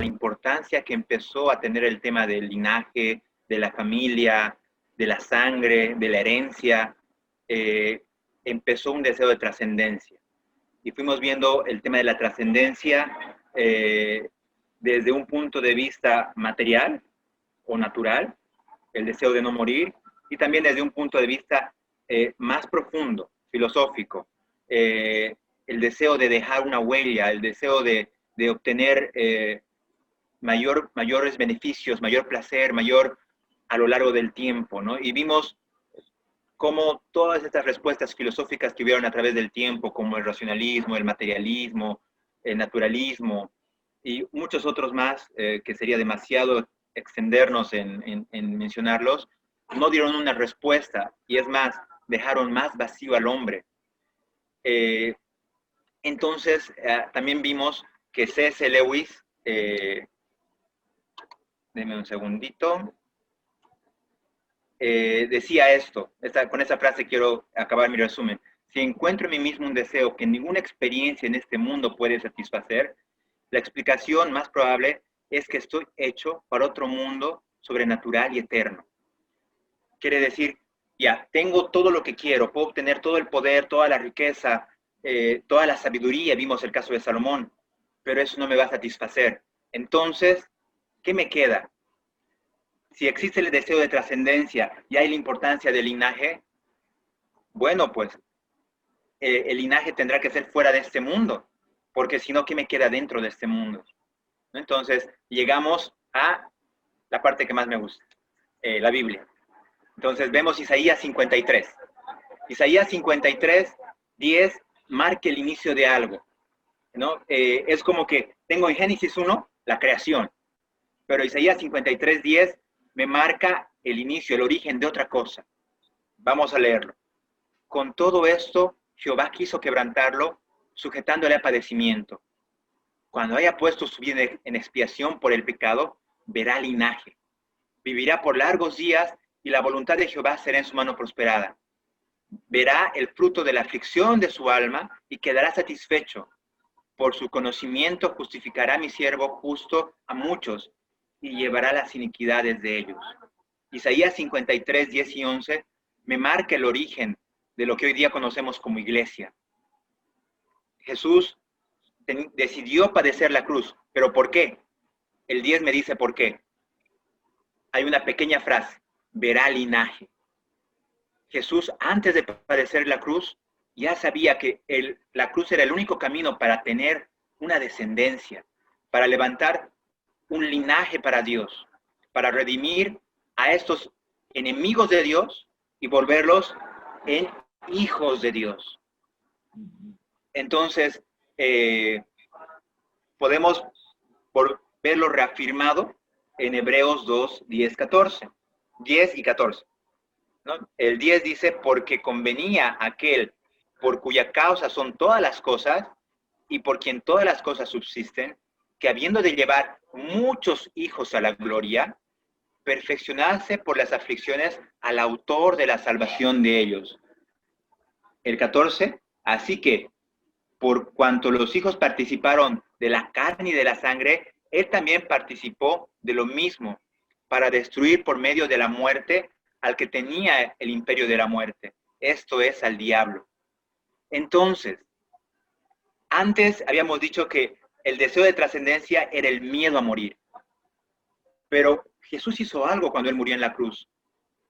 importancia que empezó a tener el tema del linaje, de la familia, de la sangre, de la herencia, empezó un deseo de trascendencia. Y fuimos viendo el tema de la trascendencia desde un punto de vista material o natural, el deseo de no morir, y también desde un punto de vista más profundo, filosófico, el deseo de dejar una huella, el deseo de obtener mayores beneficios, mayor placer, mayor a lo largo del tiempo, ¿no? Y vimos cómo todas estas respuestas filosóficas que hubieron a través del tiempo, como el racionalismo, el materialismo, el naturalismo y muchos otros más, que sería demasiado extendernos en mencionarlos, no dieron una respuesta, y es más, dejaron más vacío al hombre. Entonces, también vimos que C.S. Lewis, denme un segundito, decía esto, con esa frase quiero acabar mi resumen: si encuentro en mí mismo un deseo que ninguna experiencia en este mundo puede satisfacer, la explicación más probable es que estoy hecho para otro mundo sobrenatural y eterno. Quiere decir, ya, tengo todo lo que quiero, puedo obtener todo el poder, toda la riqueza, toda la sabiduría, vimos el caso de Salomón, pero eso no me va a satisfacer. Entonces, ¿qué me queda? Si existe el deseo de trascendencia y hay la importancia del linaje, bueno, pues el linaje tendrá que ser fuera de este mundo, porque si no, ¿qué me queda dentro de este mundo? Entonces, llegamos a la parte que más me gusta, la Biblia. Entonces, vemos Isaías 53. Isaías 53, 10, marca el inicio de algo, ¿no? Es como que tengo en Génesis 1 la creación, pero Isaías 53, 10 me marca el inicio, el origen de otra cosa. Vamos a leerlo. Con todo esto, Jehová quiso quebrantarlo, sujetándole a padecimiento. Cuando haya puesto su vida en expiación por el pecado, verá linaje. Vivirá por largos días y la voluntad de Jehová será en su mano prosperada. Verá el fruto de la aflicción de su alma y quedará satisfecho. Por su conocimiento justificará mi siervo justo a muchos y llevará las iniquidades de ellos. Isaías 53, 10 y 11 me marca el origen de lo que hoy día conocemos como iglesia. Jesús decidió padecer la cruz, pero ¿por qué? El 10 me dice por qué. Hay una pequeña frase: verá linaje. Jesús, antes de padecer la cruz, ya sabía que la cruz era el único camino para tener una descendencia, para levantar un linaje para Dios, para redimir a estos enemigos de Dios y volverlos en hijos de Dios. Entonces, podemos verlo reafirmado en Hebreos 2, 10, 14. 10 y 14. ¿No? El 10 dice: porque convenía aquel por cuya causa son todas las cosas y por quien todas las cosas subsisten, que habiendo de llevar muchos hijos a la gloria, perfeccionarse por las aflicciones al autor de la salvación de ellos. El 14, así que, por cuanto los hijos participaron de la carne y de la sangre, él también participó de lo mismo, para destruir por medio de la muerte al que tenía el imperio de la muerte, esto es, al diablo. Entonces, antes habíamos dicho que el deseo de trascendencia era el miedo a morir. Pero Jesús hizo algo cuando él murió en la cruz.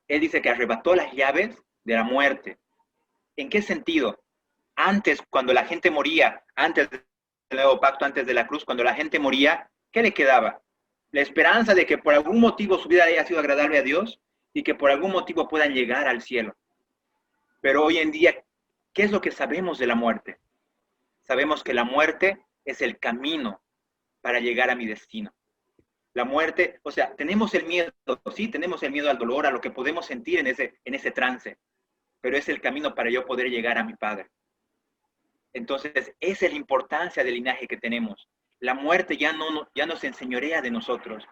Él dice que arrebató las llaves de la muerte. ¿En qué sentido? Antes, cuando la gente moría, antes del nuevo pacto, antes de la cruz, cuando la gente moría, ¿qué le quedaba? La esperanza de que por algún motivo su vida haya sido agradable a Dios y que por algún motivo puedan llegar al cielo. Pero hoy en día, ¿qué es lo que sabemos de la muerte? Sabemos que la muerte es el camino para llegar a mi destino. La muerte, o sea, tenemos el miedo, sí, tenemos el miedo al dolor, a lo que podemos sentir en ese trance, pero es el camino para yo poder llegar a mi Padre. Entonces, esa es la importancia del linaje que tenemos. La muerte ya no se enseñorea de nosotros.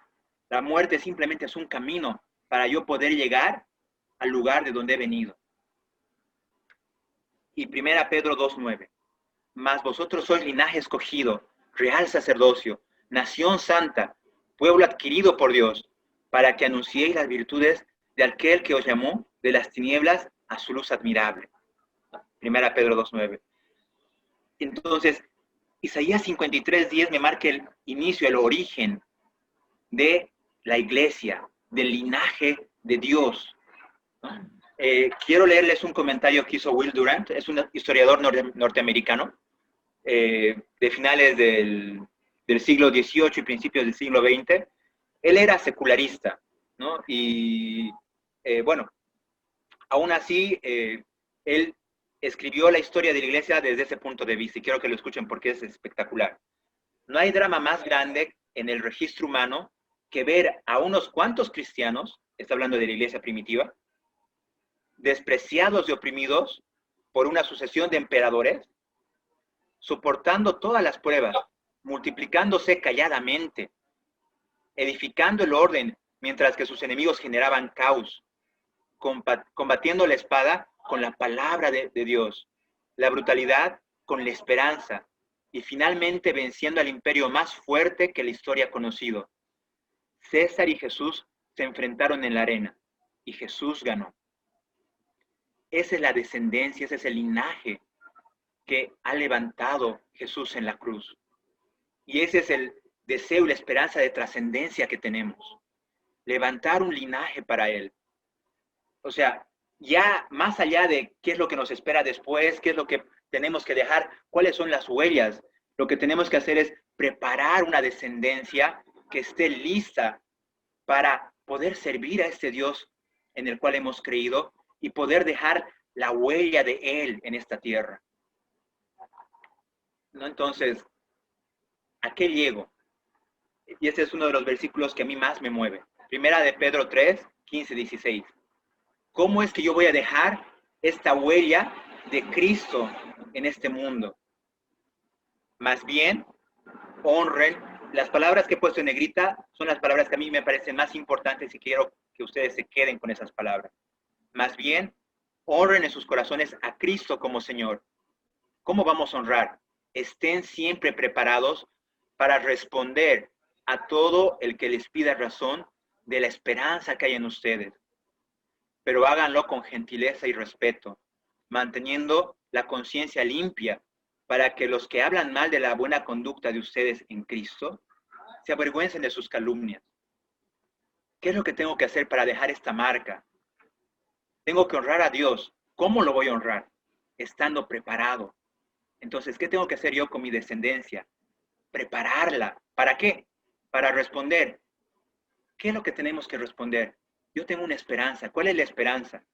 La muerte simplemente es un camino para yo poder llegar al lugar de donde he venido. Y 1 Pedro 2:9. Mas vosotros sois linaje escogido, real sacerdocio, nación santa, pueblo adquirido por Dios, para que anunciéis las virtudes de aquel que os llamó de las tinieblas a su luz admirable. Primera Pedro 2:9. Entonces, Isaías 53:10 me marca el inicio, el origen de la iglesia, del linaje de Dios. Quiero leerles un comentario que hizo Will Durant, es un historiador norteamericano, de finales del siglo XVIII y principios del siglo XX. Él era secularista, ¿no? Y bueno, aún así, él escribió la historia de la iglesia desde ese punto de vista, y quiero que lo escuchen porque es espectacular. No hay drama más grande en el registro humano que ver a unos cuantos cristianos, está hablando de la iglesia primitiva, despreciados y oprimidos por una sucesión de emperadores, soportando todas las pruebas, multiplicándose calladamente, edificando el orden, mientras que sus enemigos generaban caos, combatiendo la espada con la palabra de Dios, la brutalidad con la esperanza, y finalmente venciendo al imperio más fuerte que la historia ha conocido. César y Jesús se enfrentaron en la arena, y Jesús ganó. Esa es la descendencia, ese es el linaje que ha levantado Jesús en la cruz. Y ese es el deseo y la esperanza de trascendencia que tenemos. Levantar un linaje para Él. O sea, ya más allá de qué es lo que nos espera después, qué es lo que tenemos que dejar, cuáles son las huellas, lo que tenemos que hacer es preparar una descendencia que esté lista para poder servir a este Dios en el cual hemos creído y poder dejar la huella de Él en esta tierra. ¿No? Entonces, ¿a qué llego? Y este es uno de los versículos que a mí más me mueve. Primera de Pedro 3, 15, 16. ¿Cómo es que yo voy a dejar esta huella de Cristo en este mundo? Más bien, honren. Las palabras que he puesto en negrita son las palabras que a mí me parecen más importantes y quiero que ustedes se queden con esas palabras. Más bien, honren en sus corazones a Cristo como Señor. ¿Cómo vamos a honrar? Estén siempre preparados para responder a todo el que les pida razón de la esperanza que hay en ustedes. Pero háganlo con gentileza y respeto, manteniendo la conciencia limpia para que los que hablan mal de la buena conducta de ustedes en Cristo se avergüencen de sus calumnias. ¿Qué es lo que tengo que hacer para dejar esta marca? Tengo que honrar a Dios. ¿Cómo lo voy a honrar? Estando preparado. Entonces, ¿qué tengo que hacer yo con mi descendencia? Prepararla. ¿Para qué? Para responder. ¿Qué es lo que tenemos que responder? Yo tengo una esperanza. ¿Cuál es la esperanza?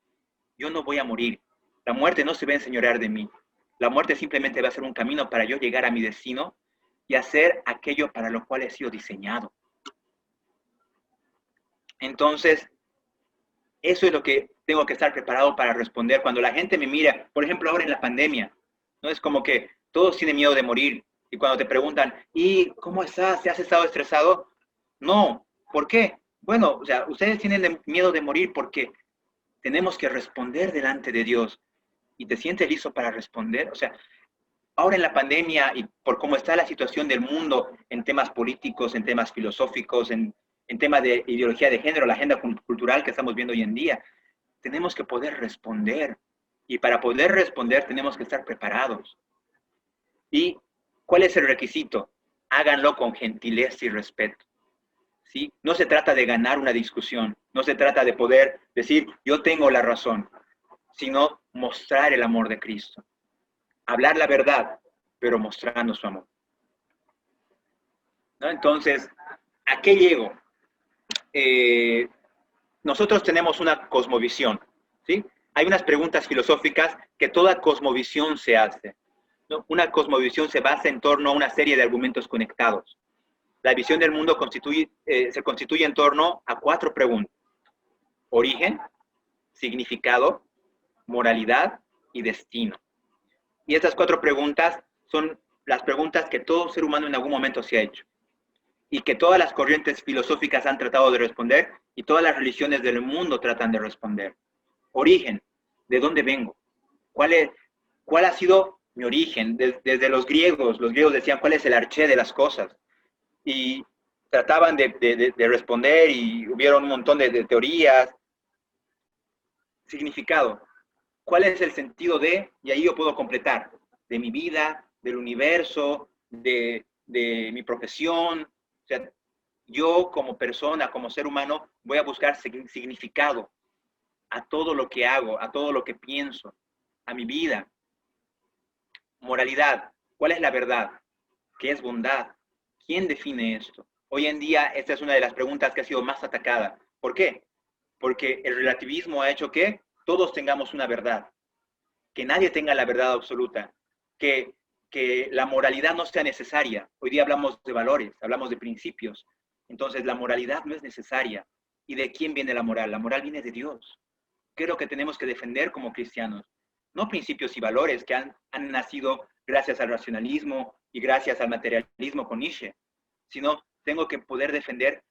Yo no voy a morir. La muerte no se va a enseñorear de mí. La muerte simplemente va a ser un camino para yo llegar a mi destino y hacer aquello para lo cual he sido diseñado. Entonces, eso es lo que tengo que estar preparado para responder. Cuando la gente me mira, por ejemplo, ahora en la pandemia, ¿no? Es como que todos tienen miedo de morir. Y cuando te preguntan, ¿y cómo estás? ¿Te has estado estresado? No. ¿Por qué? Bueno, o sea, ustedes tienen miedo de morir porque tenemos que responder delante de Dios. ¿Y te sientes listo para responder? O sea, ahora en la pandemia y por cómo está la situación del mundo en temas políticos, en temas filosóficos, en temas de ideología de género, la agenda cultural que estamos viendo hoy en día, tenemos que poder responder. Y para poder responder tenemos que estar preparados. ¿Y cuál es el requisito? Háganlo con gentileza y respeto. ¿Sí? No se trata de ganar una discusión, no se trata de poder decir, yo tengo la razón, sino mostrar el amor de Cristo. Hablar la verdad, pero mostrando su amor. ¿No? Entonces, ¿a qué llego? Nosotros tenemos una cosmovisión, ¿sí? Hay unas preguntas filosóficas que toda cosmovisión se hace, ¿no? Una cosmovisión se basa en torno a una serie de argumentos conectados. La visión del mundo se constituye en torno a 4 preguntas. Origen, significado, moralidad y destino. Y estas 4 preguntas son las preguntas que todo ser humano en algún momento se ha hecho. Y que todas las corrientes filosóficas han tratado de responder y todas las religiones del mundo tratan de responder. Origen, ¿de dónde vengo? ¿Cuál ha sido mi origen? Desde los griegos decían, ¿cuál es el arché de las cosas? y trataban de responder y hubieron un montón de teorías. Significado. ¿Cuál es el sentido de? Y ahí yo puedo completar. De mi vida, del universo, de mi profesión. O sea, yo como persona, como ser humano, voy a buscar significado a todo lo que hago, a todo lo que pienso, a mi vida. Moralidad. ¿Cuál es la verdad? ¿Qué es bondad? ¿Quién define esto? Hoy en día, esta es una de las preguntas que ha sido más atacada. ¿Por qué? Porque el relativismo ha hecho que todos tengamos una verdad, que nadie tenga la verdad absoluta, que la moralidad no sea necesaria. Hoy día hablamos de valores, hablamos de principios. Entonces, la moralidad no es necesaria. ¿Y de quién viene la moral? La moral viene de Dios. ¿Qué es lo que tenemos que defender como cristianos? No principios y valores que han nacido gracias al racionalismo y gracias al materialismo con Nietzsche, sino tengo que poder defender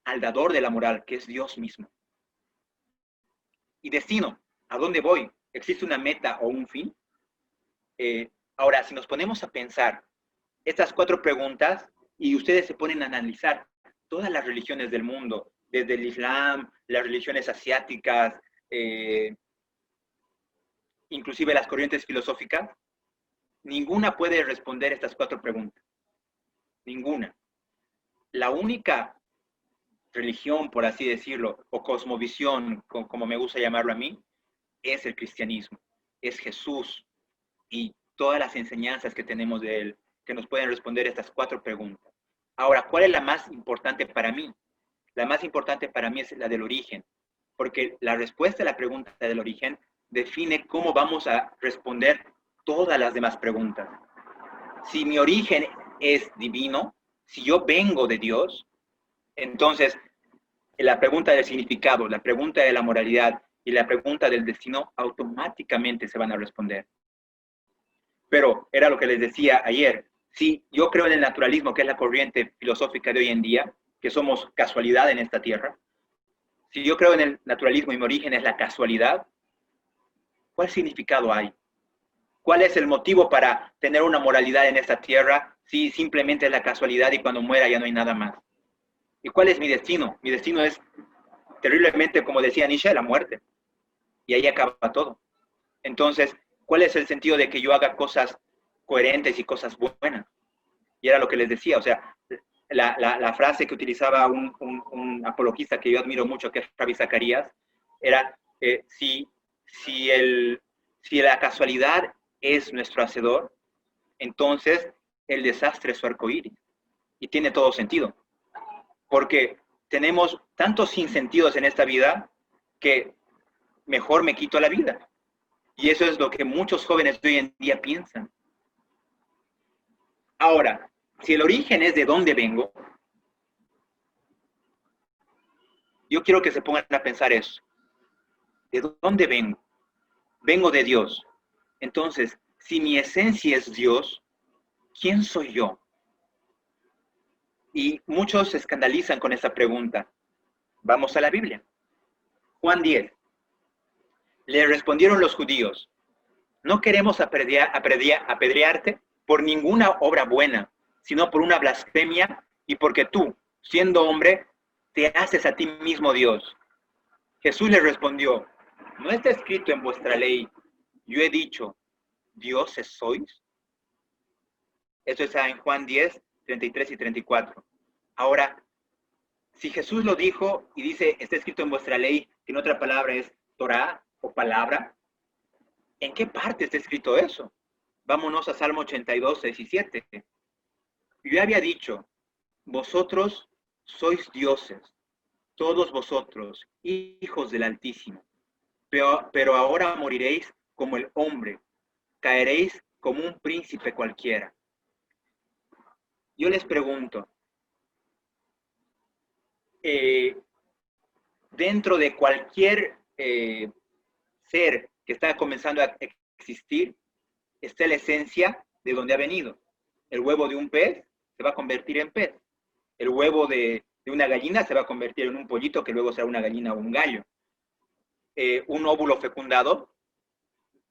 al dador de la moral, que es Dios mismo. Y destino, ¿a dónde voy? ¿Existe una meta o un fin? Ahora, si nos ponemos a pensar estas 4 preguntas y ustedes se ponen a analizar todas las religiones del mundo, desde el Islam, las religiones asiáticas, inclusive las corrientes filosóficas, ninguna puede responder estas 4 preguntas. Ninguna. La única religión, por así decirlo, o cosmovisión, como me gusta llamarlo a mí, es el cristianismo, es Jesús y todas las enseñanzas que tenemos de él, que nos pueden responder estas 4 preguntas. Ahora, ¿cuál es la más importante para mí? La más importante para mí es la del origen, porque la respuesta a la pregunta del origen define cómo vamos a responder todas las demás preguntas. Si mi origen es divino, si yo vengo de Dios, entonces la pregunta del significado, la pregunta de la moralidad y la pregunta del destino automáticamente se van a responder. Pero era lo que les decía ayer, si yo creo en el naturalismo, que es la corriente filosófica de hoy en día, que somos casualidad en esta tierra, si yo creo en el naturalismo y mi origen es la casualidad, ¿cuál significado hay? ¿Cuál es el motivo para tener una moralidad en esta tierra si simplemente es la casualidad y cuando muera ya no hay nada más? ¿Y cuál es mi destino? Mi destino es terriblemente, como decía Nietzsche, la muerte. Y ahí acaba todo. Entonces, ¿cuál es el sentido de que yo haga cosas coherentes y cosas buenas? Y era lo que les decía, o sea, la frase que utilizaba un apologista que yo admiro mucho, que es Ravi Zacarías, era, si la casualidad es nuestro hacedor, entonces el desastre es su arcoíris. Y tiene todo sentido. Porque tenemos tantos sinsentidos en esta vida que mejor me quito la vida. Y eso es lo que muchos jóvenes de hoy en día piensan. Ahora, si el origen es de dónde vengo, yo quiero que se pongan a pensar eso. ¿De dónde vengo? Vengo de Dios. Entonces, si mi esencia es Dios, ¿quién soy yo? Y muchos se escandalizan con esta pregunta. Vamos a la Biblia. Juan 10. Le respondieron los judíos, no queremos apedrearte por ninguna obra buena, sino por una blasfemia y porque tú, siendo hombre, te haces a ti mismo Dios. Jesús le respondió, ¿no está escrito en vuestra ley, yo he dicho, dioses sois? Eso está en Juan 10, 33 y 34. Ahora, si Jesús lo dijo y dice, está escrito en vuestra ley, que en otra palabra es Torah o palabra, ¿en qué parte está escrito eso? Vámonos a Salmo 82, 17. Yo había dicho, vosotros sois dioses, todos vosotros, hijos del Altísimo, pero ahora moriréis como el hombre, caeréis como un príncipe cualquiera. Yo les pregunto, dentro de cualquier ser que está comenzando a existir, está la esencia de donde ha venido. El huevo de un pez se va a convertir en pez. El huevo de una gallina se va a convertir en un pollito que luego será una gallina o un gallo. Un óvulo fecundado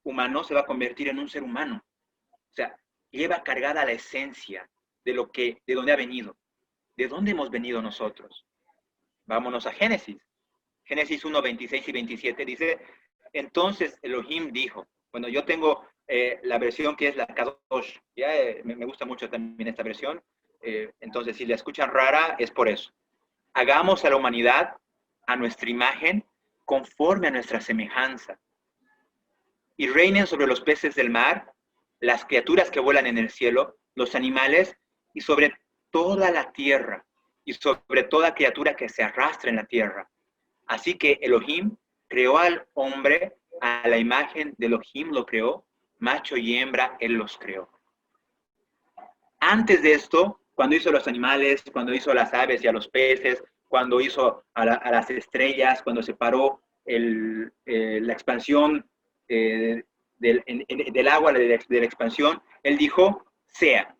humano se va a convertir en un ser humano. O sea, lleva cargada la esencia. de dónde ha venido. ¿De dónde hemos venido nosotros? Vámonos a Génesis. Génesis 1, 26 y 27 dice, entonces Elohim dijo, bueno, yo tengo la versión que es la Kadosh, ya me gusta mucho también esta versión, entonces si la escuchan rara es por eso. Hagamos a la humanidad a nuestra imagen, conforme a nuestra semejanza, y reinen sobre los peces del mar, las criaturas que vuelan en el cielo, los animales, y sobre toda la tierra, y sobre toda criatura que se arrastra en la tierra. Así que Elohim creó al hombre, a la imagen de Elohim lo creó, macho y hembra, él los creó. Antes de esto, cuando hizo los animales, cuando hizo las aves y a los peces, cuando hizo a las estrellas, cuando separó la expansión del agua, de la expansión, él dijo, sea.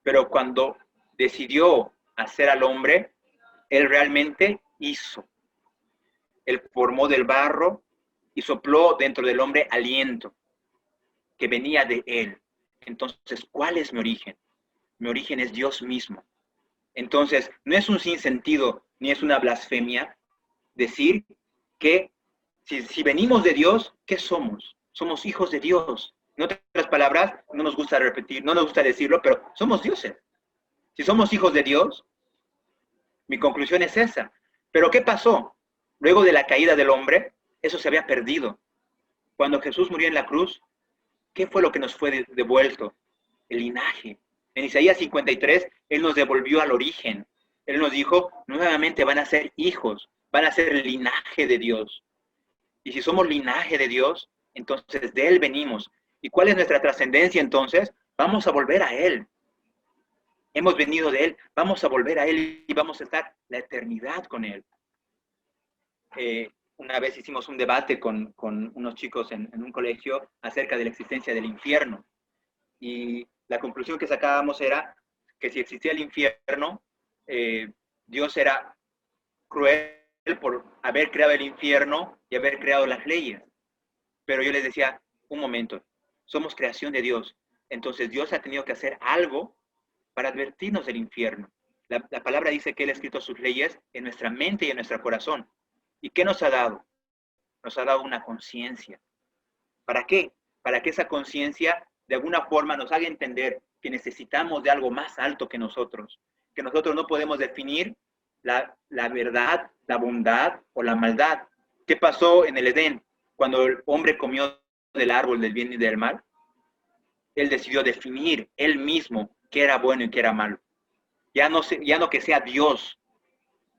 Pero cuando decidió hacer al hombre, él realmente hizo. Él formó del barro y sopló dentro del hombre aliento que venía de él. Entonces, ¿cuál es mi origen? Mi origen es Dios mismo. Entonces, no es un sinsentido ni es una blasfemia decir que si venimos de Dios, ¿qué somos? Somos hijos de Dios. En otras palabras, no nos gusta repetir, no nos gusta decirlo, pero somos dioses. Si somos hijos de Dios, mi conclusión es esa. Pero ¿qué pasó? Luego de la caída del hombre, eso se había perdido. Cuando Jesús murió en la cruz, ¿qué fue lo que nos fue devuelto? El linaje. En Isaías 53, Él nos devolvió al origen. Él nos dijo, nuevamente van a ser hijos, van a ser el linaje de Dios. Y si somos linaje de Dios, entonces de Él venimos. ¿Y cuál es nuestra trascendencia entonces? Vamos a volver a Él. Hemos venido de Él, vamos a volver a Él y vamos a estar la eternidad con Él. Una vez hicimos un debate con unos chicos en un colegio acerca de la existencia del infierno. Y la conclusión que sacábamos era que si existía el infierno, Dios era cruel por haber creado el infierno y haber creado las leyes. Pero yo les decía, un momento, somos creación de Dios. Entonces Dios ha tenido que hacer algo para advertirnos del infierno. La palabra dice que Él ha escrito sus leyes en nuestra mente y en nuestro corazón. ¿Y qué nos ha dado? Nos ha dado una conciencia. ¿Para qué? Para que esa conciencia de alguna forma nos haga entender que necesitamos de algo más alto que nosotros no podemos definir la verdad, la bondad o la maldad. ¿Qué pasó en el Edén? Cuando el hombre comió del árbol del bien y del mal, él decidió definir él mismo qué era bueno y qué era malo. Ya no que sea Dios,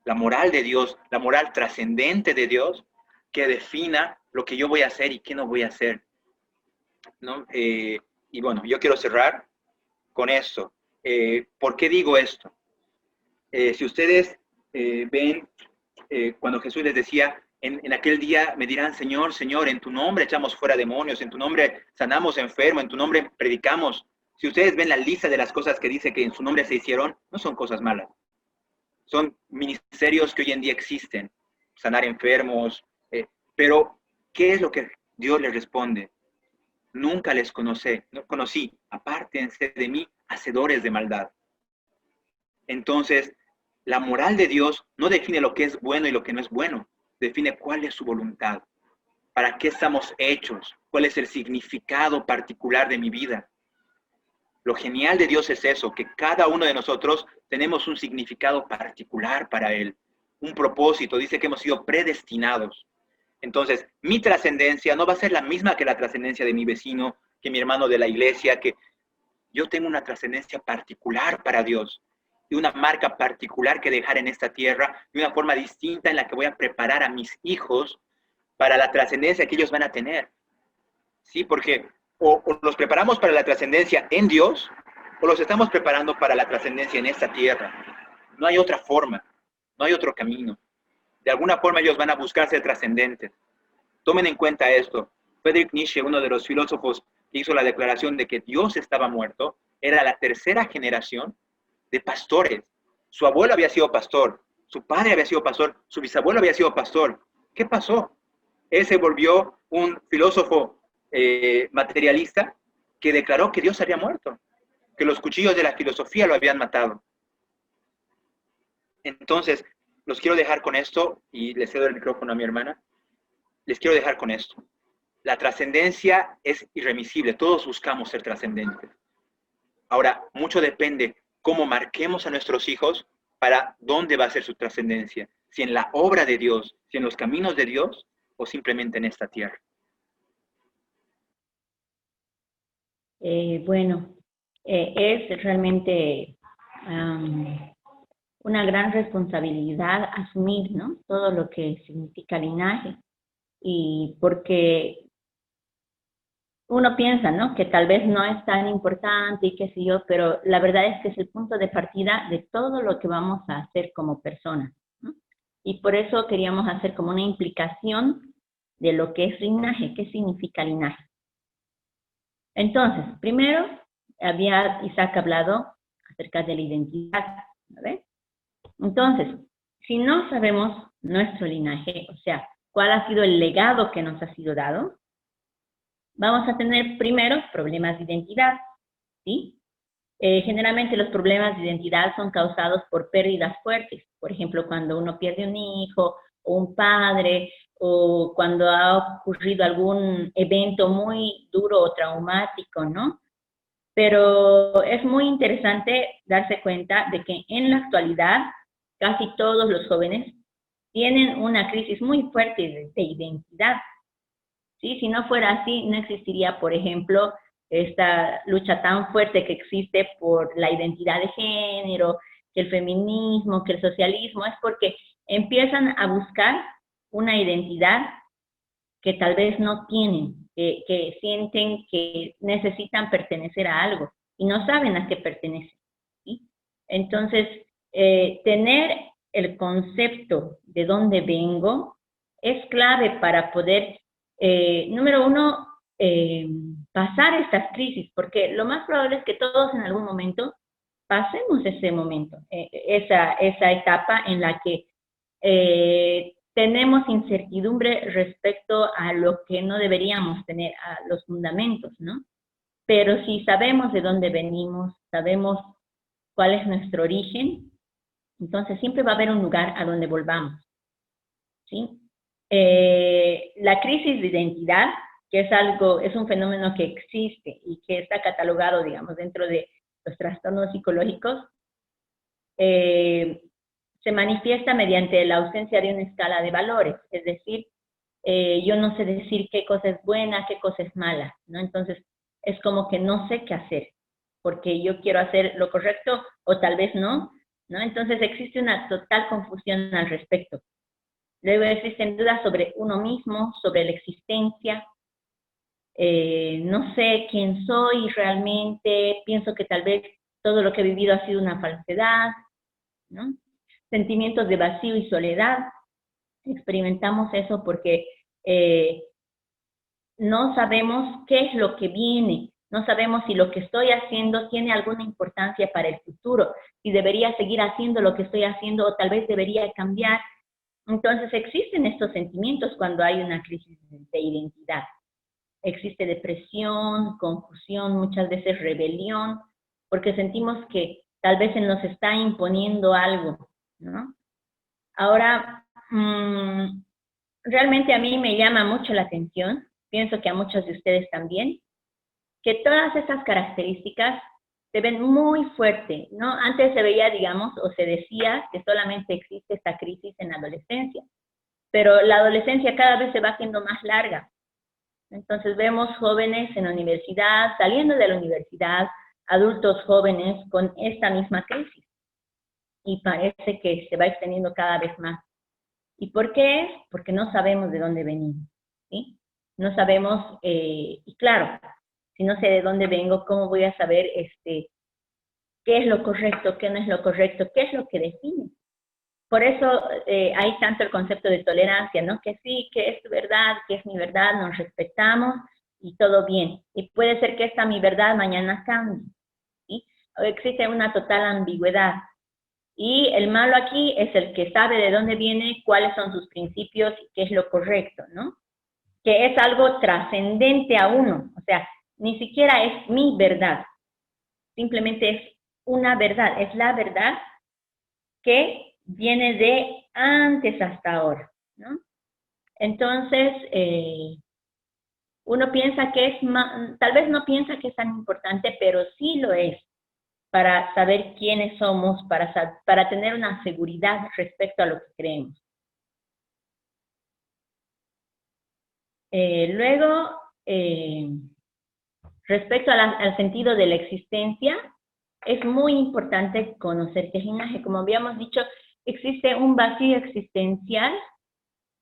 la moral de Dios, la moral trascendente de Dios, que defina lo que yo voy a hacer y qué no voy a hacer, ¿no? Y bueno, yo quiero cerrar con esto. ¿Por qué digo esto? Si ustedes ven, cuando Jesús les decía, en aquel día me dirán, Señor, Señor, en tu nombre echamos fuera demonios, en tu nombre sanamos enfermos, en tu nombre predicamos. Si ustedes ven la lista de las cosas que dice que en su nombre se hicieron, no son cosas malas. Son ministerios que hoy en día existen, sanar enfermos, pero ¿qué es lo que Dios les responde? Nunca les conocí, apártense de mí, hacedores de maldad. Entonces, la moral de Dios no define lo que es bueno y lo que no es bueno, define cuál es su voluntad, para qué estamos hechos, cuál es el significado particular de mi vida. Lo genial de Dios es eso, que cada uno de nosotros tenemos un significado particular para Él, un propósito, dice que hemos sido predestinados. Entonces, mi trascendencia no va a ser la misma que la trascendencia de mi vecino, que mi hermano de la iglesia, que yo tengo una trascendencia particular para Dios y una marca particular que dejar en esta tierra y una forma distinta en la que voy a preparar a mis hijos para la trascendencia que ellos van a tener. ¿Sí? Porque o los preparamos para la trascendencia en Dios o los estamos preparando para la trascendencia en esta tierra. No hay otra forma, no hay otro camino. De alguna forma ellos van a buscar ser trascendentes. Tomen en cuenta esto. Friedrich Nietzsche, uno de los filósofos que hizo la declaración de que Dios estaba muerto, era la tercera generación de pastores. Su abuelo había sido pastor, su padre había sido pastor, su bisabuelo había sido pastor. ¿Qué pasó? Él se volvió un filósofo materialista que declaró que Dios había muerto. que los cuchillos de la filosofía lo habían matado. Entonces, los quiero dejar con esto, y le cedo el micrófono a mi hermana. Les quiero dejar con esto. La trascendencia es irremisible, todos buscamos ser trascendentes. Ahora, mucho depende cómo marquemos a nuestros hijos para dónde va a ser su trascendencia, si en la obra de Dios, si en los caminos de Dios, o simplemente en esta tierra. Bueno, es realmente una gran responsabilidad asumir, ¿no?, todo lo que significa linaje, y porque uno piensa, ¿no?, que tal vez no es tan importante y qué sé yo, pero la verdad es que es el punto de partida de todo lo que vamos a hacer como personas, ¿no? Y por eso queríamos hacer como una implicación de lo que es linaje, qué significa linaje. Entonces, primero, había Isaac hablado acerca de la identidad, ¿ves? Entonces, si no sabemos nuestro linaje, o sea, cuál ha sido el legado que nos ha sido dado, vamos a tener primero problemas de identidad, ¿sí? Generalmente los problemas de identidad son causados por pérdidas fuertes. Por ejemplo, cuando uno pierde un hijo o un padre, o cuando ha ocurrido algún evento muy duro o traumático, ¿no? Pero es muy interesante darse cuenta de que en la actualidad casi todos los jóvenes tienen una crisis muy fuerte de identidad, ¿sí? Si no fuera así, no existiría, por ejemplo, esta lucha tan fuerte que existe por la identidad de género, que el feminismo, que el socialismo, es porque empiezan a buscar una identidad que tal vez no tienen, que sienten que necesitan pertenecer a algo y no saben a qué pertenecen, ¿sí? Entonces, tener el concepto de dónde vengo es clave para poder, número uno, pasar estas crisis, porque lo más probable es que todos en algún momento pasemos ese momento, esa etapa en la que tenemos incertidumbre respecto a lo que no deberíamos tener, a los fundamentos, ¿no? Pero si sabemos de dónde venimos, sabemos cuál es nuestro origen, entonces siempre va a haber un lugar a donde volvamos, ¿sí? La crisis de identidad, que es un fenómeno que existe y que está catalogado, digamos, dentro de los trastornos psicológicos, se manifiesta mediante la ausencia de una escala de valores, es decir, yo no sé decir qué cosa es buena, qué cosa es mala, ¿no? Entonces, es como que no sé qué hacer, porque yo quiero hacer lo correcto o tal vez no, ¿no? Entonces existe una total confusión al respecto. Luego existen dudas sobre uno mismo, sobre la existencia, no sé quién soy realmente, pienso que tal vez todo lo que he vivido ha sido una falsedad, ¿no? Sentimientos de vacío y soledad, experimentamos eso porque no sabemos qué es lo que viene, no sabemos si lo que estoy haciendo tiene alguna importancia para el futuro, si debería seguir haciendo lo que estoy haciendo o tal vez debería cambiar. Entonces existen estos sentimientos cuando hay una crisis de identidad. Existe depresión, confusión, muchas veces rebelión, porque sentimos que tal vez se nos está imponiendo algo, ¿no? Ahora, realmente a mí me llama mucho la atención, pienso que a muchos de ustedes también, que todas esas características se ven muy fuerte, ¿no? Antes se veía, digamos, o se decía que solamente existe esta crisis en la adolescencia, pero la adolescencia cada vez se va haciendo más larga. Entonces vemos jóvenes en la universidad, saliendo de la universidad, adultos jóvenes con esta misma crisis, y parece que se va extendiendo cada vez más. ¿Y por qué? Porque no sabemos de dónde venimos, ¿sí? No sabemos, y claro, si no sé de dónde vengo, ¿cómo voy a saber qué es lo correcto, qué no es lo correcto, qué es lo que define? Por eso hay tanto el concepto de tolerancia, ¿no? Que sí, que es tu verdad, que es mi verdad, nos respetamos y todo bien. Y puede ser que esta mi verdad mañana cambie, ¿sí? O existe una total ambigüedad. Y el malo aquí es el que sabe de dónde viene, cuáles son sus principios y qué es lo correcto, ¿no? Que es algo trascendente a uno, o sea, ni siquiera es mi verdad, simplemente es una verdad, es la verdad que viene de antes hasta ahora, ¿no? Entonces, uno piensa que es, tal vez no piensa que es tan importante, pero sí lo es para saber quiénes somos, para tener una seguridad respecto a lo que creemos. Luego, respecto al sentido de la existencia, es muy importante conocer qué es linaje. Como habíamos dicho, existe un vacío existencial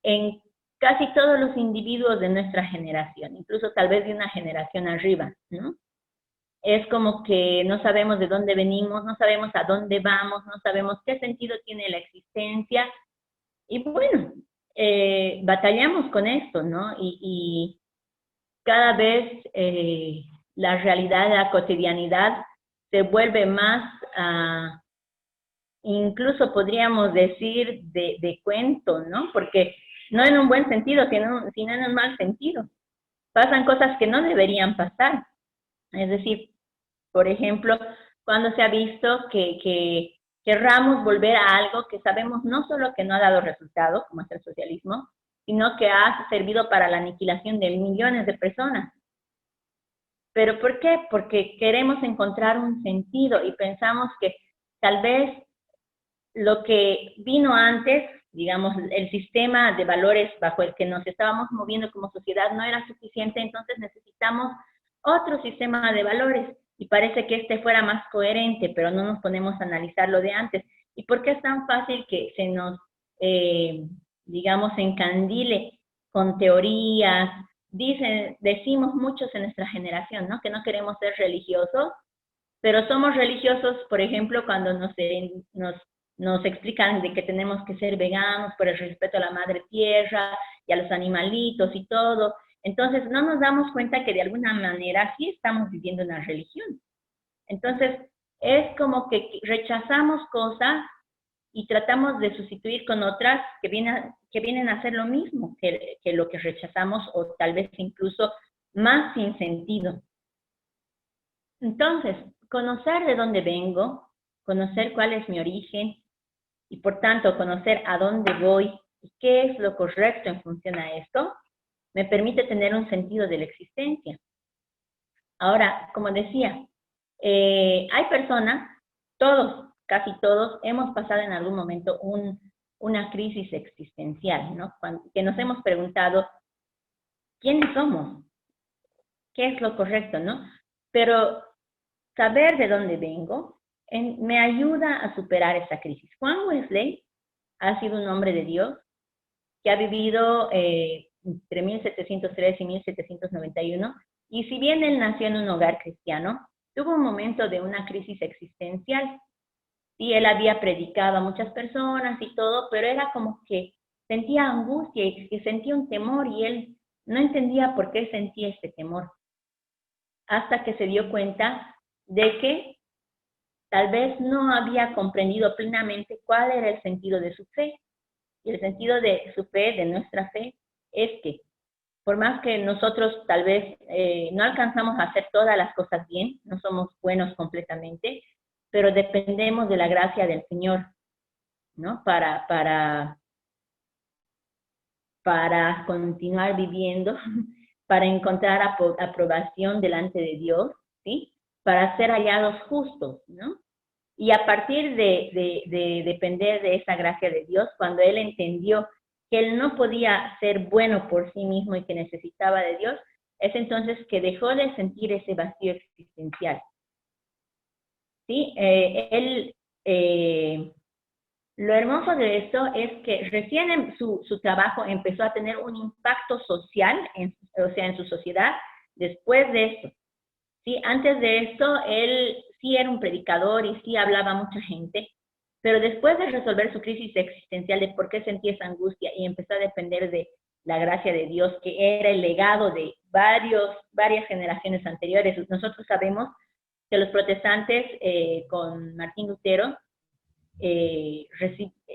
en casi todos los individuos de nuestra generación, incluso tal vez de una generación arriba, ¿no? Es como que no sabemos de dónde venimos, no sabemos a dónde vamos, no sabemos qué sentido tiene la existencia. Y bueno, batallamos con esto, ¿no? Y cada vez la realidad, la cotidianidad se vuelve más, incluso podríamos decir, de cuento, ¿no? Porque no en un buen sentido, sino en un mal sentido. Pasan cosas que no deberían pasar. Es decir, por ejemplo, cuando se ha visto que querramos volver a algo que sabemos no solo que no ha dado resultado, como es el socialismo, sino que ha servido para la aniquilación de millones de personas. ¿Pero por qué? Porque queremos encontrar un sentido y pensamos que tal vez lo que vino antes, digamos, el sistema de valores bajo el que nos estábamos moviendo como sociedad no era suficiente, entonces necesitamos otro sistema de valores y parece que este fuera más coherente, pero no nos ponemos a analizar lo de antes. ¿Y por qué es tan fácil que se nos, digamos, encandile con teorías? Decimos muchos en nuestra generación, ¿no? Que no queremos ser religiosos, pero somos religiosos, por ejemplo, cuando nos explican de que tenemos que ser veganos por el respeto a la madre tierra y a los animalitos y todo. Entonces, no nos damos cuenta que de alguna manera sí estamos viviendo una religión. Entonces, es como que rechazamos cosas y tratamos de sustituir con otras que vienen a hacer lo mismo que lo que rechazamos o tal vez incluso más sin sentido. Entonces, conocer de dónde vengo, conocer cuál es mi origen y por tanto conocer a dónde voy y qué es lo correcto en función a esto, me permite tener un sentido de la existencia. Ahora, como decía, hay personas, todos, casi todos, hemos pasado en algún momento una crisis existencial, ¿no? Que nos hemos preguntado, ¿quiénes somos? ¿Qué es lo correcto, no? Pero saber de dónde vengo me ayuda a superar esa crisis. Juan Wesley ha sido un hombre de Dios que ha vivido entre 1703 y 1791, y si bien él nació en un hogar cristiano, tuvo un momento de una crisis existencial. Sí, él había predicado a muchas personas y todo, pero era como que sentía angustia y sentía un temor y él no entendía por qué sentía este temor. Hasta que se dio cuenta de que tal vez no había comprendido plenamente cuál era el sentido de su fe. Y el sentido de su fe, de nuestra fe, es que por más que nosotros tal vez no alcanzamos a hacer todas las cosas bien, no somos buenos completamente, pero dependemos de la gracia del Señor, ¿no? Para continuar viviendo, para encontrar aprobación delante de Dios, ¿sí? Para ser hallados justos, ¿no? Y a partir de depender de esa gracia de Dios, cuando él entendió que él no podía ser bueno por sí mismo y que necesitaba de Dios, es entonces que dejó de sentir ese vacío existencial. ¿Sí? Lo hermoso de esto es que recién en su trabajo empezó a tener un impacto social, o sea, en su sociedad, después de esto. ¿Sí? Antes de esto, él sí era un predicador y sí hablaba a mucha gente, pero después de resolver su crisis existencial de por qué sentía esa angustia y empezó a depender de la gracia de Dios, que era el legado de varias generaciones anteriores. Nosotros sabemos que los protestantes con Martín Lutero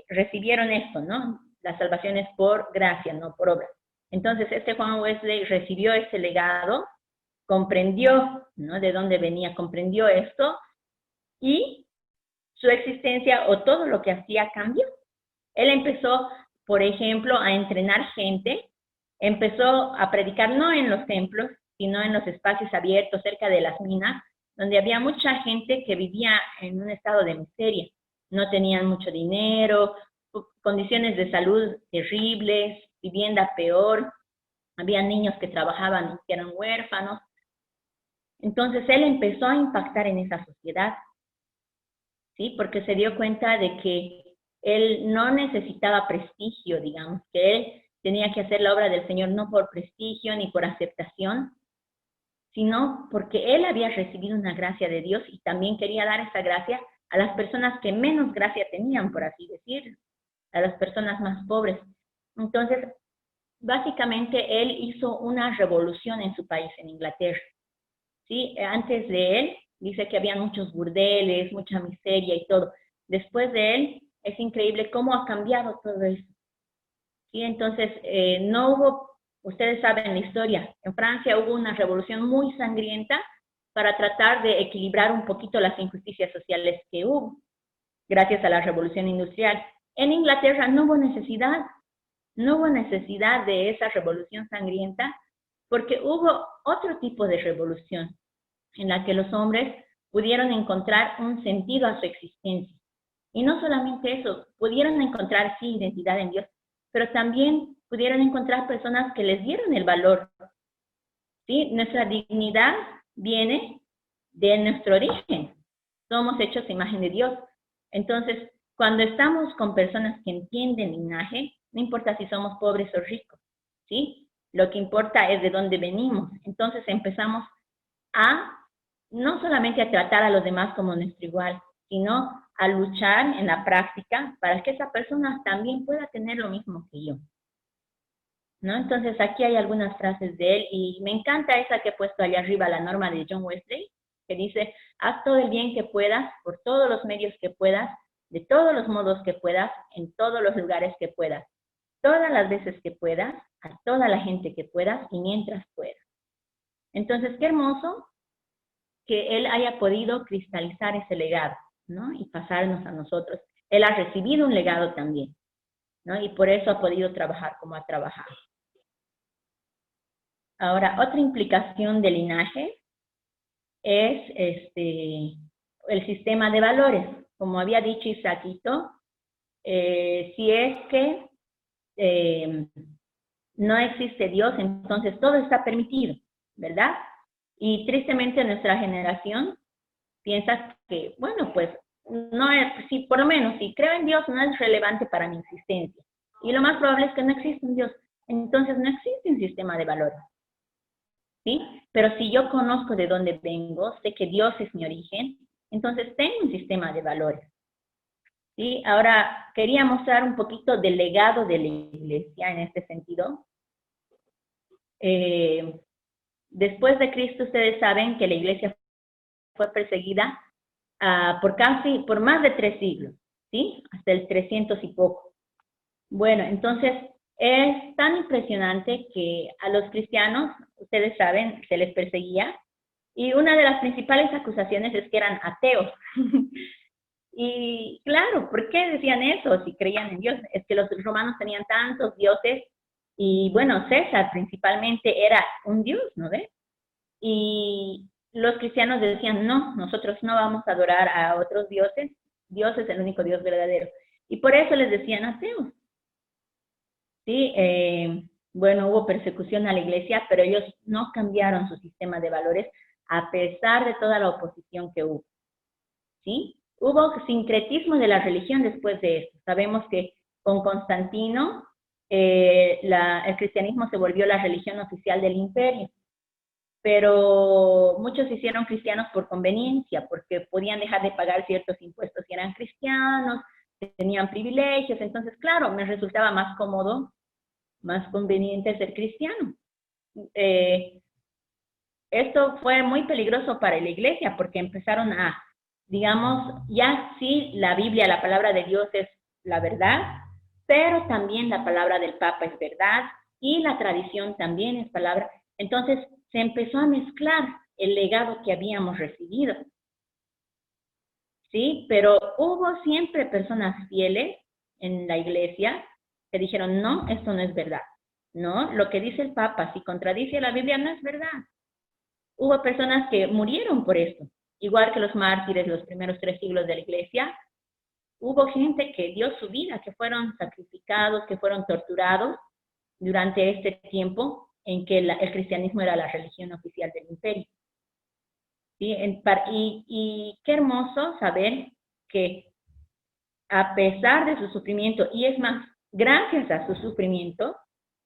recibieron esto, ¿no? La salvación es por gracia, no por obra. Entonces, este Juan Wesley recibió ese legado, comprendió, ¿no?, de dónde venía, comprendió esto y su existencia o todo lo que hacía cambió. Él empezó, por ejemplo, a entrenar gente, empezó a predicar no en los templos, sino en los espacios abiertos cerca de las minas, donde había mucha gente que vivía en un estado de miseria. No tenían mucho dinero, condiciones de salud terribles, vivienda peor, había niños que trabajaban y que eran huérfanos. Entonces él empezó a impactar en esa sociedad, ¿sí? Porque se dio cuenta de que él no necesitaba prestigio, digamos, que él tenía que hacer la obra del Señor no por prestigio ni por aceptación, sino porque él había recibido una gracia de Dios y también quería dar esa gracia a las personas que menos gracia tenían, por así decirlo, a las personas más pobres. Entonces, básicamente él hizo una revolución en su país, en Inglaterra. ¿Sí? Antes de él, dice que había muchos burdeles, mucha miseria y todo. Después de él, es increíble cómo ha cambiado todo eso. ¿Sí? Entonces, no hubo, ustedes saben la historia, en Francia hubo una revolución muy sangrienta para tratar de equilibrar un poquito las injusticias sociales que hubo, gracias a la revolución industrial. En Inglaterra no hubo necesidad de esa revolución sangrienta, porque hubo otro tipo de revolución en la que los hombres pudieron encontrar un sentido a su existencia. Y no solamente eso, pudieron encontrar, sí, identidad en Dios, pero también pudieron encontrar personas que les dieron el valor. ¿Sí? Nuestra dignidad viene de nuestro origen. Somos hechos a imagen de Dios. Entonces, cuando estamos con personas que entienden linaje, no importa si somos pobres o ricos, ¿sí? Lo que importa es de dónde venimos. Entonces empezamos a, no solamente a tratar a los demás como nuestro igual, sino a luchar en la práctica para que esa persona también pueda tener lo mismo que yo, ¿no? Entonces aquí hay algunas frases de él y me encanta esa que he puesto allá arriba, la norma de John Wesley, que dice, haz todo el bien que puedas, por todos los medios que puedas, de todos los modos que puedas, en todos los lugares que puedas, todas las veces que puedas, a toda la gente que puedas y mientras puedas. Entonces, qué hermoso que él haya podido cristalizar ese legado, ¿no? Y pasarnos a nosotros. Él ha recibido un legado también, ¿no? Y por eso ha podido trabajar como ha trabajado. Ahora, otra implicación del linaje es el sistema de valores. Como había dicho Isaquito, si es que no existe Dios, entonces todo está permitido, ¿verdad? Y tristemente nuestra generación piensa que, bueno, pues, no es, si por lo menos, si creo en Dios, no es relevante para mi existencia. Y lo más probable es que no existe un Dios. Entonces no existe un sistema de valores, ¿sí? Pero si yo conozco de dónde vengo, sé que Dios es mi origen, entonces tengo un sistema de valores, ¿sí? Ahora, quería mostrar un poquito del legado de la iglesia en este sentido. Después de Cristo, ustedes saben que la iglesia fue perseguida por más de 3 siglos, ¿sí? Hasta el 300 y poco. Bueno, entonces es tan impresionante que a los cristianos, ustedes saben, se les perseguía, y una de las principales acusaciones es que eran ateos. Y claro, ¿por qué decían eso si creían en Dios? Es que los romanos tenían tantos dioses, y bueno, César principalmente era un dios, ¿no ves? Y los cristianos decían, no, nosotros no vamos a adorar a otros dioses, Dios es el único Dios verdadero. Y por eso les decían ateos. ¿Sí? Bueno, hubo persecución a la iglesia, pero ellos no cambiaron su sistema de valores a pesar de toda la oposición que hubo. ¿Sí? Hubo sincretismo de la religión después de esto. Sabemos que con Constantino el cristianismo se volvió la religión oficial del imperio, pero muchos se hicieron cristianos por conveniencia, porque podían dejar de pagar ciertos impuestos si eran cristianos, tenían privilegios, entonces claro, me resultaba más cómodo, más conveniente ser cristiano. Esto fue muy peligroso para la iglesia, porque empezaron a, digamos, ya sí, la Biblia, la palabra de Dios es la verdad, pero también la palabra del Papa es verdad, y la tradición también es palabra. Entonces se empezó a mezclar el legado que habíamos recibido. ¿sí? Pero hubo siempre personas fieles en la iglesia que dijeron, no, esto no es verdad. No, lo que dice el Papa, si contradice la Biblia, no es verdad. Hubo personas que murieron por esto, igual que los mártires, los primeros 3 siglos de la iglesia. Hubo gente que dio su vida, que fueron sacrificados, que fueron torturados durante este tiempo en que el cristianismo era la religión oficial del imperio. ¿Sí? Y qué hermoso saber que a pesar de su sufrimiento, y es más, gracias a su sufrimiento,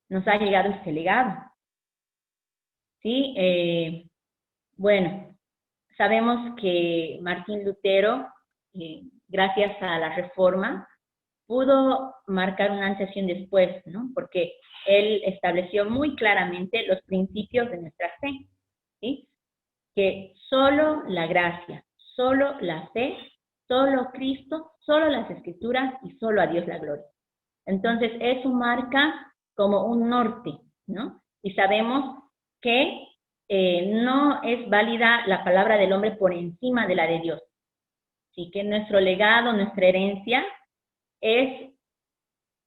nos ha llegado este legado. ¿Sí? Bueno, sabemos que Martín Lutero, gracias a la Reforma, pudo marcar un antes y un después, ¿no? Porque él estableció muy claramente los principios de nuestra fe, ¿sí? Que solo la gracia, solo la fe, solo Cristo, solo las Escrituras y solo a Dios la gloria. Entonces, eso marca como un norte, ¿no? Y sabemos que no es válida la palabra del hombre por encima de la de Dios. Así que nuestro legado, nuestra herencia, es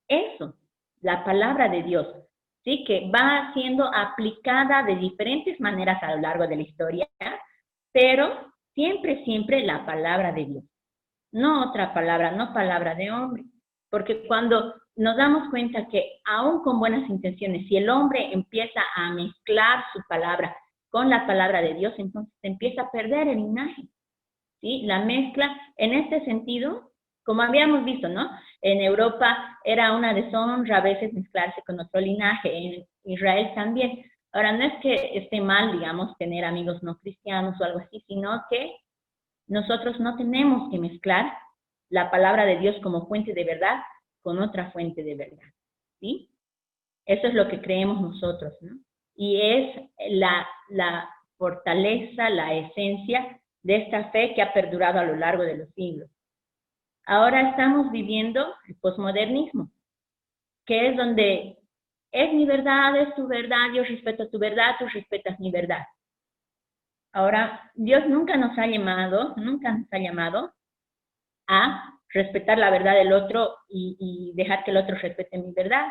eso, la palabra de Dios, ¿sí? Que va siendo aplicada de diferentes maneras a lo largo de la historia, pero siempre, siempre la palabra de Dios. No otra palabra, no palabra de hombre. Porque cuando nos damos cuenta que aún con buenas intenciones, si el hombre empieza a mezclar su palabra con la palabra de Dios, entonces se empieza a perder el linaje, ¿sí? La mezcla, en este sentido, como habíamos visto, ¿no? En Europa era una deshonra a veces mezclarse con otro linaje, en Israel también. Ahora, no es que esté mal, digamos, tener amigos no cristianos o algo así, sino que nosotros no tenemos que mezclar la palabra de Dios como fuente de verdad con otra fuente de verdad, ¿sí? Eso es lo que creemos nosotros, ¿no? Y es la fortaleza, la esencia de esta fe que ha perdurado a lo largo de los siglos. Ahora estamos viviendo el posmodernismo, que es donde es mi verdad, es tu verdad, yo respeto tu verdad, tú respetas mi verdad. Ahora, Dios nunca nos ha llamado a respetar la verdad del otro y dejar que el otro respete mi verdad.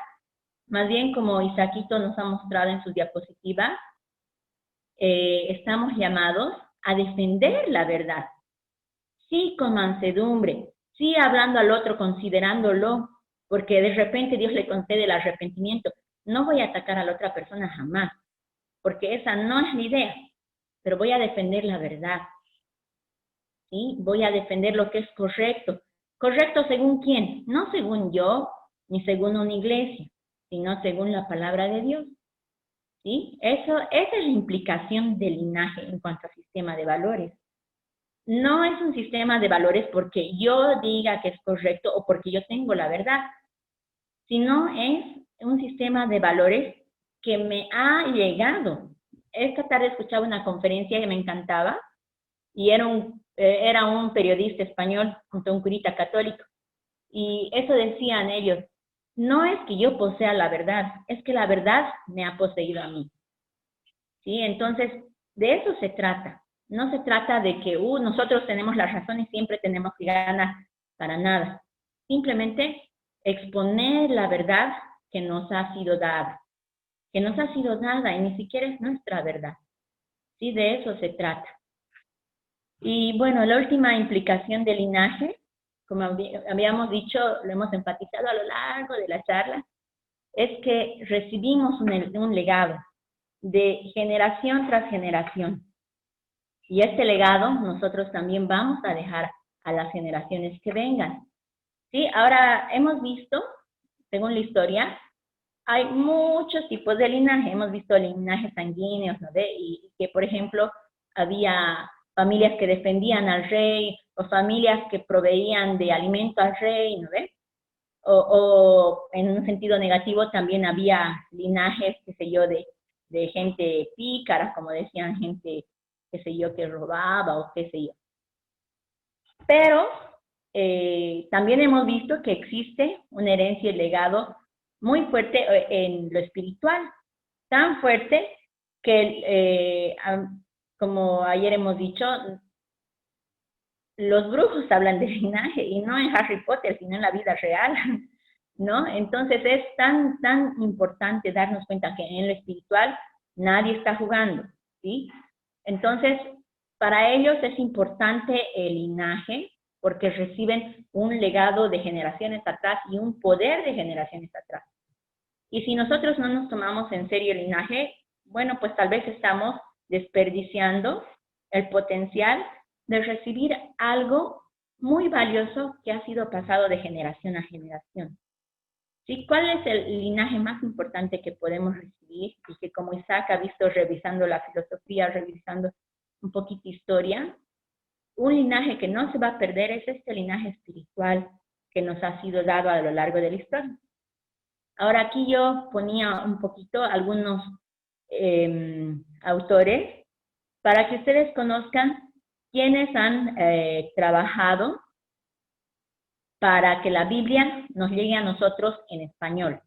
Más bien, como Isaquito nos ha mostrado en su diapositiva, estamos llamados a defender la verdad. Sí, con mansedumbre, sí hablando al otro, considerándolo, porque de repente Dios le concede el arrepentimiento. No voy a atacar a la otra persona jamás, porque esa no es la idea, pero voy a defender la verdad. ¿Sí? Voy a defender lo que es correcto. ¿Correcto según quién? No según yo, ni según una iglesia, sino según la palabra de Dios. ¿Sí? Esa es la implicación del linaje en cuanto al sistema de valores. No es un sistema de valores porque yo diga que es correcto o porque yo tengo la verdad, sino es un sistema de valores que me ha llegado. Esta tarde escuchaba una conferencia que me encantaba y era un periodista español junto a un curita católico. Y eso decían ellos, no es que yo posea la verdad, es que la verdad me ha poseído a mí. ¿Sí? Entonces, de eso se trata. No se trata de que nosotros tenemos la razón y siempre tenemos que ganar, para nada. Simplemente exponer la verdad que nos ha sido dada. Que nos ha sido dada y ni siquiera es nuestra verdad. ¿Sí? De eso se trata. Y bueno, la última implicación del linaje, como habíamos dicho, lo hemos enfatizado a lo largo de la charla, es que recibimos un legado de generación tras generación. Y este legado nosotros también vamos a dejar a las generaciones que vengan. ¿Sí? Ahora hemos visto, según la historia, hay muchos tipos de linaje. Hemos visto linajes sanguíneos, ¿no? Y que, por ejemplo, había familias que defendían al rey, o familias que proveían de alimento al rey, ¿no ve? O en un sentido negativo también había linajes, qué sé yo, de gente pícara, como decían, gente, qué sé yo, que robaba o qué sé yo. Pero también hemos visto que existe una herencia y legado muy fuerte en lo espiritual, tan fuerte que, como ayer hemos dicho, los brujos hablan de linaje y no en Harry Potter, sino en la vida real, ¿no? Entonces es tan importante darnos cuenta que en lo espiritual nadie está jugando, ¿sí? Entonces, para ellos es importante el linaje porque reciben un legado de generaciones atrás y un poder de generaciones atrás. Y si nosotros no nos tomamos en serio el linaje, bueno, pues tal vez estamos desperdiciando el potencial de recibir algo muy valioso que ha sido pasado de generación a generación. ¿Sí? ¿Cuál es el linaje más importante que podemos recibir? Y que como Isaac ha visto revisando la filosofía, revisando un poquito historia, un linaje que no se va a perder es este linaje espiritual que nos ha sido dado a lo largo de la historia. Ahora aquí yo ponía un poquito algunos autores para que ustedes conozcan quiénes han trabajado para que la Biblia nos llegue a nosotros en español.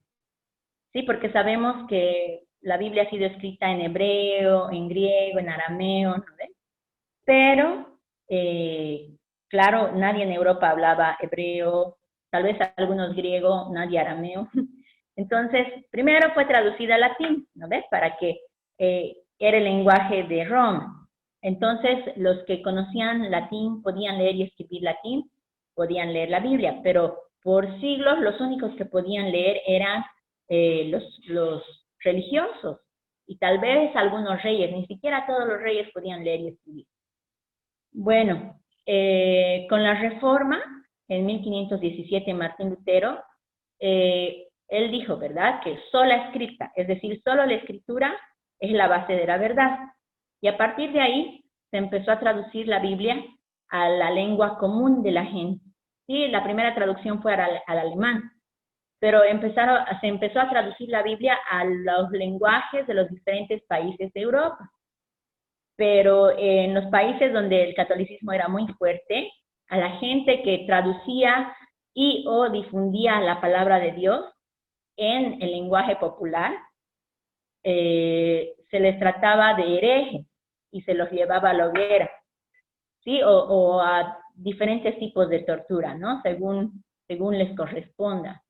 Sí, porque sabemos que la Biblia ha sido escrita en hebreo, en griego, en arameo, ¿no? Pero, claro, nadie en Europa hablaba hebreo, tal vez algunos griego, nadie arameo. Entonces, primero fue traducida al latín, ¿no ves? Para que era el lenguaje de Roma. Entonces, los que conocían latín podían leer y escribir latín, podían leer la Biblia, pero por siglos los únicos que podían leer eran los religiosos y tal vez algunos reyes, ni siquiera todos los reyes podían leer y escribir. Bueno, con la Reforma, en 1517, Martín Lutero, él dijo, ¿verdad?, que sola escrita, es decir, solo la escritura es la base de la verdad. Y a partir de ahí se empezó a traducir la Biblia a la lengua común de la gente. Sí, la primera traducción fue al alemán, pero se empezó a traducir la Biblia a los lenguajes de los diferentes países de Europa. Pero en los países donde el catolicismo era muy fuerte, a la gente que traducía y o difundía la palabra de Dios en el lenguaje popular, se les trataba de herejes y se los llevaba a la hoguera, ¿sí? O a diferentes tipos de tortura, ¿no? Según les corresponda.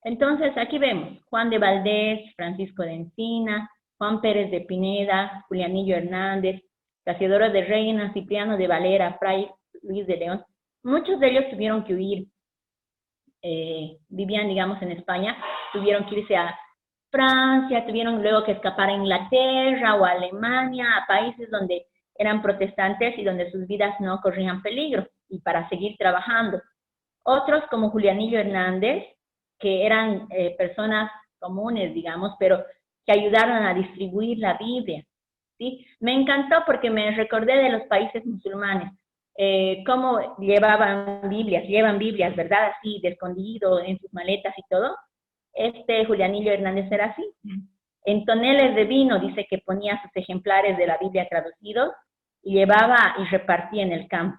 Entonces, aquí vemos Juan de Valdés, Francisco de Encina, Juan Pérez de Pineda, Julianillo Hernández, Casiodoro de Reina, Cipriano de Valera, Fray Luis de León. Muchos de ellos tuvieron que huir, vivían, digamos, en España, tuvieron que irse a Francia, tuvieron luego que escapar a Inglaterra o a Alemania, a países donde eran protestantes y donde sus vidas no corrían peligro, y para seguir trabajando. Otros, como Julianillo Hernández, que eran personas comunes, digamos, pero que ayudaron a distribuir la Biblia, ¿sí? Me encantó porque me recordé de los países musulmanes, cómo llevan Biblias, ¿verdad? Así, de escondido, en sus maletas y todo. Julianillo Hernández era así. En toneles de vino dice que ponía sus ejemplares de la Biblia traducidos y llevaba y repartía en el campo.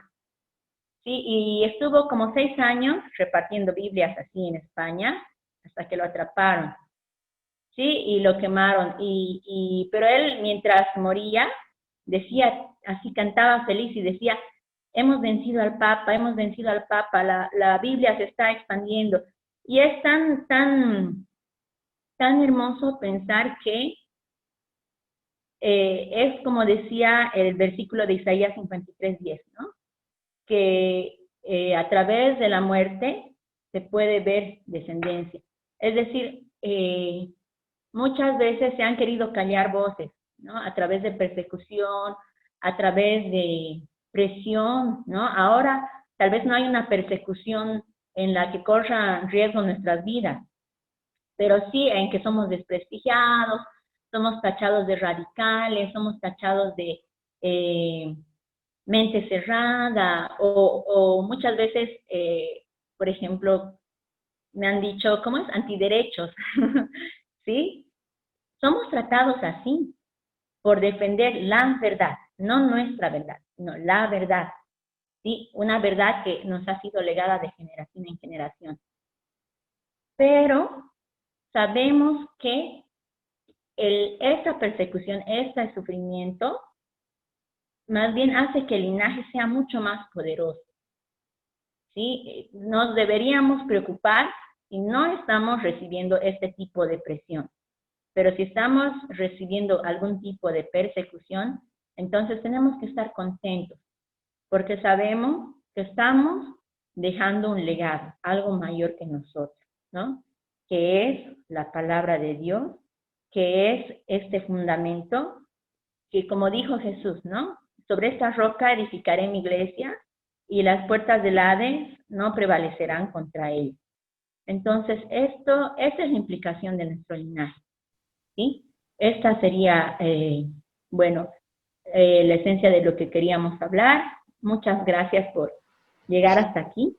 Sí, y estuvo como 6 años repartiendo Biblias así en España, hasta que lo atraparon. Sí, y lo quemaron. Pero él, mientras moría, decía, así cantaba feliz y decía, hemos vencido al Papa, la Biblia se está expandiendo. Y es tan hermoso pensar que es como decía el versículo de Isaías 53:10, ¿no? Que a través de la muerte se puede ver descendencia. Es decir, muchas veces se han querido callar voces, ¿no? A través de persecución, a través de presión, ¿no? Ahora tal vez no hay una persecución en la que corran riesgo nuestras vidas, pero sí en que somos desprestigiados, somos tachados de radicales, somos tachados de mente cerrada, o muchas veces, por ejemplo, me han dicho, ¿cómo es? Antiderechos, ¿sí? Somos tratados así, por defender la verdad, no nuestra verdad, sino la verdad, ¿sí? Una verdad que nos ha sido legada de generación en generación. Pero sabemos que esta persecución, sufrimiento, más bien hace que el linaje sea mucho más poderoso. ¿sí? Nos deberíamos preocupar si no estamos recibiendo este tipo de presión. Pero si estamos recibiendo algún tipo de persecución, entonces tenemos que estar contentos, porque sabemos que estamos dejando un legado, algo mayor que nosotros, ¿no? Que es la palabra de Dios, que es este fundamento, que como dijo Jesús, ¿no? Sobre esta roca edificaré mi iglesia y las puertas del Hades no prevalecerán contra él. Entonces, esa es la implicación de nuestro linaje, ¿sí? Esta sería, bueno, la esencia de lo que queríamos hablar. Muchas gracias por llegar hasta aquí.